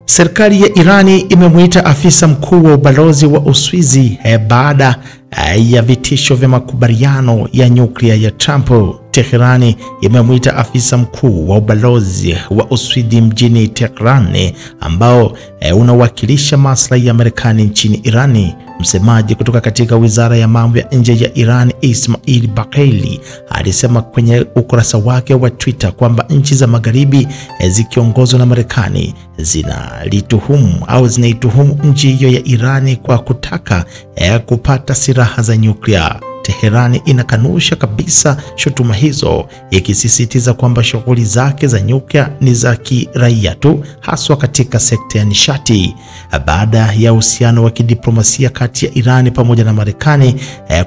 Serikali ya Irani imemuita afisa mkuu wa ubalozi wa Uswizi baada ya vitisho vya makubaliano ya nyuklia ya Trump. Teherani imemuita afisa mkuu wa ubalozi wa Uswidi mjini Tehran ambao unawakilisha maslahi ya Marekani nchini Irani. Msemaji kutoka katika Wizara ya Mambo ya Nje ya Iran, Ismail Baqaili, alisema kwenye ukurasa wake wa Twitter kwamba nchi za Magharibi zikiongozwa na Marekani zinaituhumu nchi hiyo ya Irani kwa kutaka kupata silaha za nyuklia. Teherani inakanusha kabisa shutuma hizo, ikisisitiza kwamba shughuli zake za nyuklia ni za kiraia tu, haswa katika sekta ya nishati. Baada ya uhusiano wa kidiplomasia kati ya Irani pamoja na Marekani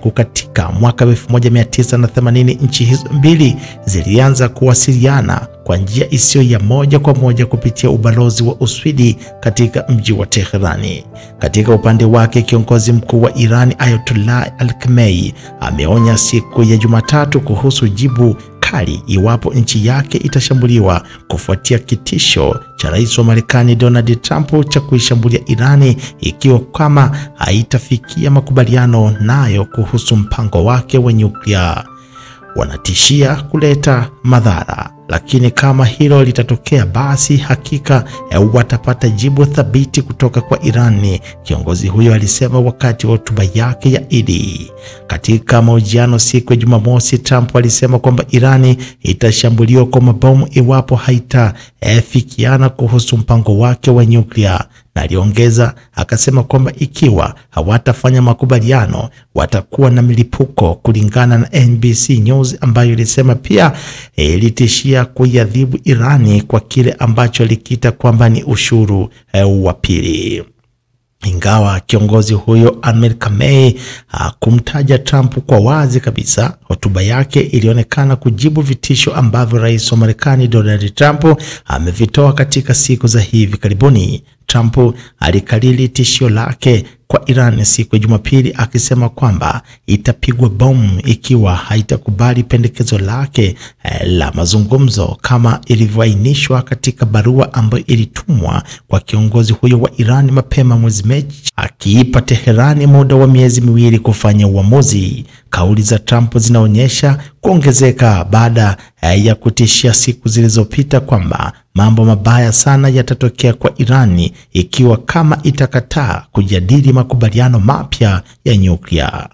kukatika mwaka 1980, nchi hizo mbili zilianza kuwasiliana kwa njia isiyo ya moja kwa moja kupitia ubalozi wa Uswidi katika mji wa Teherani. Katika upande wake, kiongozi mkuu wa Irani Ayatollah Al-Khamenei ameonya siku ya Jumatatu kuhusu jibu kali iwapo nchi yake itashambuliwa kufuatia kitisho cha rais wa Marekani Donald Trump cha kuishambulia Irani ikiwa kama haitafikia makubaliano nayo kuhusu mpango wake wa nyuklia. Wanatishia kuleta madhara, lakini kama hilo litatokea, basi hakika watapata jibu thabiti kutoka kwa Irani, kiongozi huyo alisema wakati wa hotuba yake ya Idi. Katika mahojiano siku ya Jumamosi, Trump alisema kwamba Irani itashambuliwa kwa mabomu iwapo haitafikiana kuhusu mpango wake wa nyuklia, na aliongeza akasema kwamba ikiwa hawatafanya makubaliano watakuwa na milipuko, kulingana na NBC News ambayo ilisema pia ilitishia kuiadhibu Irani kwa kile ambacho alikiita kwamba ni ushuru wa pili. Ingawa kiongozi huyo Amir Khamenei kumtaja Trump kwa wazi kabisa, hotuba yake ilionekana kujibu vitisho ambavyo rais wa Marekani Donald Trump amevitoa katika siku za hivi karibuni. Trump alikariri tishio lake kwa Iran siku ya Jumapili akisema kwamba itapigwa bomu ikiwa haitakubali pendekezo lake la mazungumzo kama ilivyoainishwa katika barua ambayo ilitumwa kwa kiongozi huyo wa Iran mapema mwezi Machi, akiipa Teherani muda wa miezi miwili kufanya uamuzi. Kauli za Trump zinaonyesha kuongezeka baada ya kutishia siku zilizopita kwamba mambo mabaya sana yatatokea kwa Irani ikiwa kama itakataa kujadili makubaliano mapya ya nyuklia.